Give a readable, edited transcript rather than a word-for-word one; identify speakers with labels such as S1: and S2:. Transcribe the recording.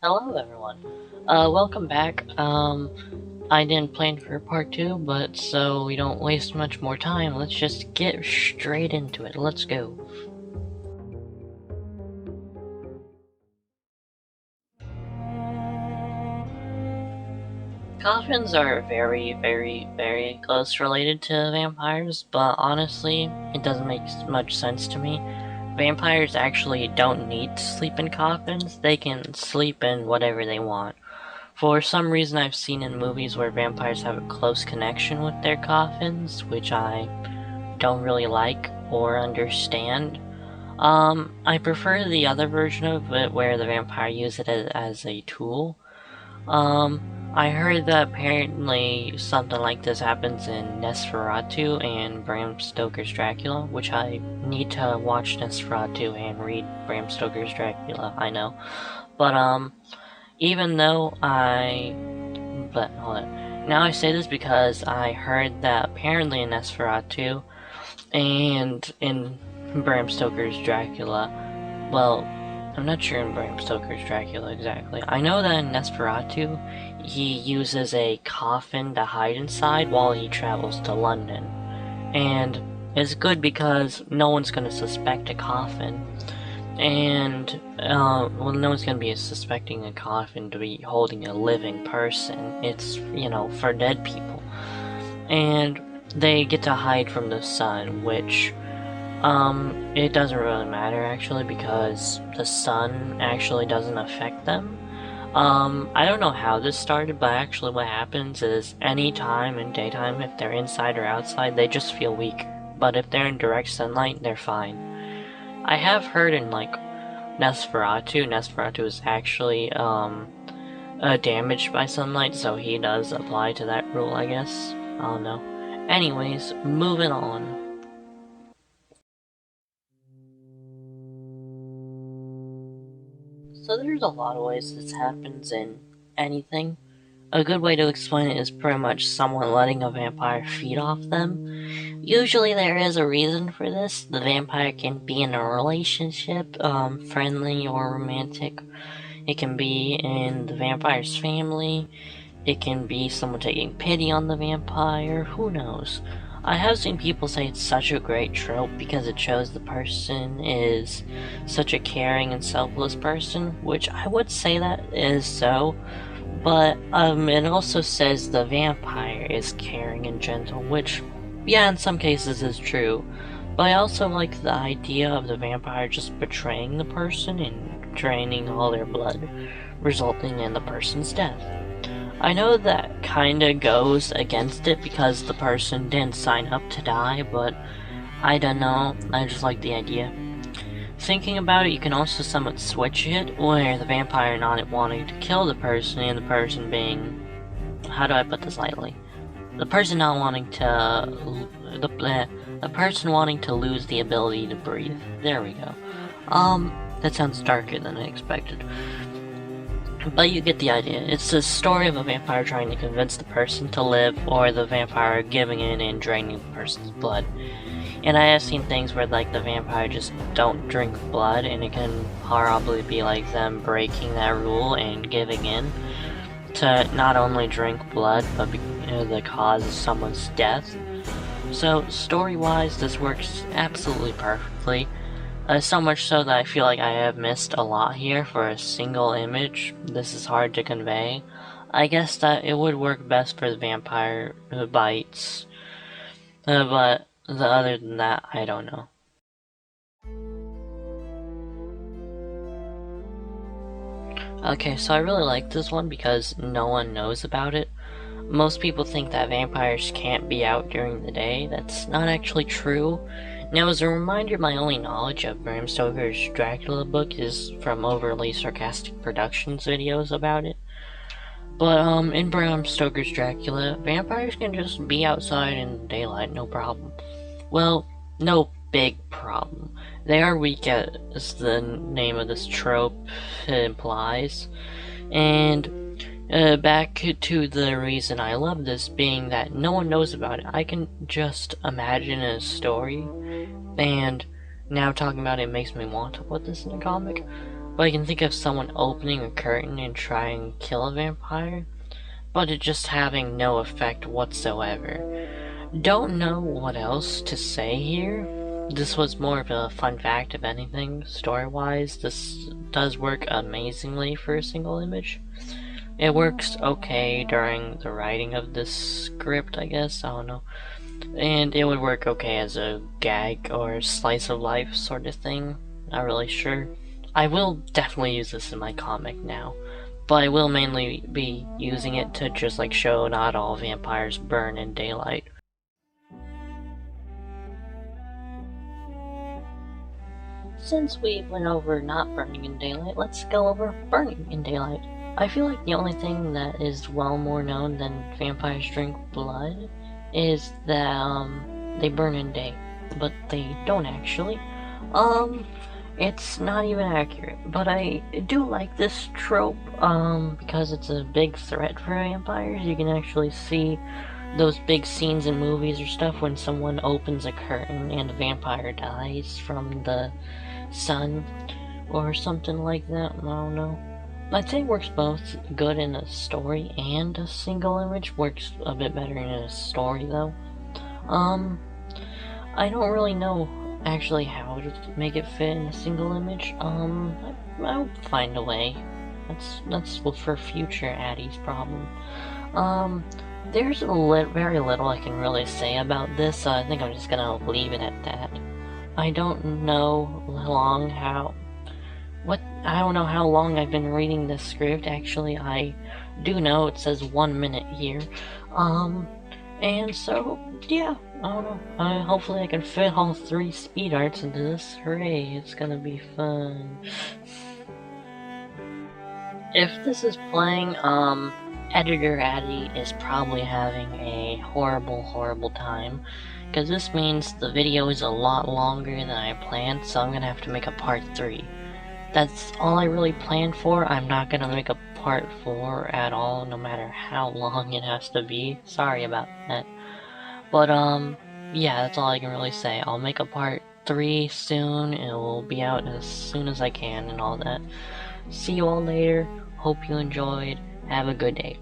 S1: Hello everyone. Welcome back. I didn't plan for part 2, but so we don't waste much more time, let's just get straight into it. Let's go. Coffins are very close related to vampires, but honestly, it doesn't make much sense to me. Vampires actually don't need to sleep in coffins, they can sleep in whatever they want. For some reason I've seen in movies where vampires have a close connection with their coffins, which I don't really like or understand. I prefer the other version of it where the vampire uses it as a tool. Um, I heard that apparently something like this happens in Nosferatu and Bram Stoker's Dracula, which I need to watch Nosferatu and read Bram Stoker's Dracula, I know. But, even though but hold on. Now I say this because I heard that apparently in Nosferatu and in Bram Stoker's Dracula, well, I'm not sure in Bram Stoker's Dracula exactly. I know that in Nosferatu, he uses a coffin to hide inside while he travels to London. And it's good because no one's gonna suspect a coffin. And, well, no one's gonna be suspecting a coffin to be holding a living person. It's, for dead people. And they get to hide from the sun, which, it doesn't really matter actually because the sun actually doesn't affect them. I don't know how this started, but actually what happens is any time in daytime, if they're inside or outside, they just feel weak. But if they're in direct sunlight, they're fine. I have heard in like Nosferatu is actually damaged by sunlight, so he does apply to that rule, I guess. I don't know. Anyways, moving on. So there's a lot of ways this happens in anything. A good way to explain it is pretty much someone letting a vampire feed off them. Usually there is a reason for this. The vampire can be in a relationship, friendly or romantic. It can be in the vampire's family. It can be someone taking pity on the vampire. Who knows? I have seen people say it's such a great trope because it shows the person is such a caring and selfless person, which I would say that is so. But it also says the vampire is caring and gentle, which, yeah, in some cases is true. But I also like the idea of the vampire just betraying the person and draining all their blood, resulting in the person's death. I know that kinda goes against it because the person didn't sign up to die, but I don't know, I just like the idea. Thinking about it, you can also somewhat switch it, where the vampire not wanting to kill the person and the person being... how do I put this lightly? The person not wanting to... the person wanting to lose the ability to breathe. There we go. That sounds darker than I expected. But you get the idea. It's the story of a vampire trying to convince the person to live, or the vampire giving in and draining the person's blood. And I have seen things where like the vampire just don't drink blood, and it can horribly be like them breaking that rule and giving in to not only drink blood, but the cause of someone's death. So story-wise, this works absolutely perfectly. So much so that I feel like I have missed a lot here for a single image. This is hard to convey. I guess that it would work best for the vampire who bites. But other than that, I don't know. Okay, so I really like this one because no one knows about it. Most people think that vampires can't be out during the day. That's not actually true. Now, as a reminder, my only knowledge of Bram Stoker's Dracula book is from overly sarcastic productions videos about it. But, in Bram Stoker's Dracula, vampires can just be outside in daylight, no problem. Well, no big problem. They are weak, as the name of this trope implies. And back to the reason I love this being that no one knows about it. I can just imagine a story, and now talking about it makes me want to put this in a comic. But I can think of someone opening a curtain and trying to kill a vampire, but it just having no effect whatsoever. Don't know what else to say here. This was more of a fun fact if anything. Story-wise, this does work amazingly for a single image. It works okay during the writing of this script, I guess, I don't know. And it would work okay as a gag or slice of life sort of thing. Not really sure. I will definitely use this in my comic now, but I will mainly be using it to just like show not all vampires burn in daylight. Since we went over not burning in daylight, let's go over burning in daylight. I feel like the only thing that is well more known than vampires drink blood is that they burn in day, but they don't actually. It's not even accurate, but I do like this trope because it's a big threat for vampires. You can actually see those big scenes in movies or stuff when someone opens a curtain and a vampire dies from the sun or something like that. I don't know. I'd say it works both good in a story and a single image. Works a bit better in a story though. I don't really know actually how to make it fit in a single image. I'll find a way. That's for future Addie's problem. There's very little I can really say about this, so I think I'm just gonna leave it at that. I don't know I don't know how long I've been reading this script. Actually, I do know it says 1 minute here. And so, yeah, I don't know. Hopefully I can fit all 3 speed arts into this. Hooray, it's gonna be fun. If this is playing, Editor Addy is probably having a horrible time, because this means the video is a lot longer than I planned, so I'm gonna have to make a part 3. That's all I really planned for. I'm not gonna make a part 4 at all, no matter how long it has to be. Sorry about that. But, yeah, that's all I can really say. I'll make a part 3 soon. It will be out as soon as I can and all that. See you all later. Hope you enjoyed. Have a good day.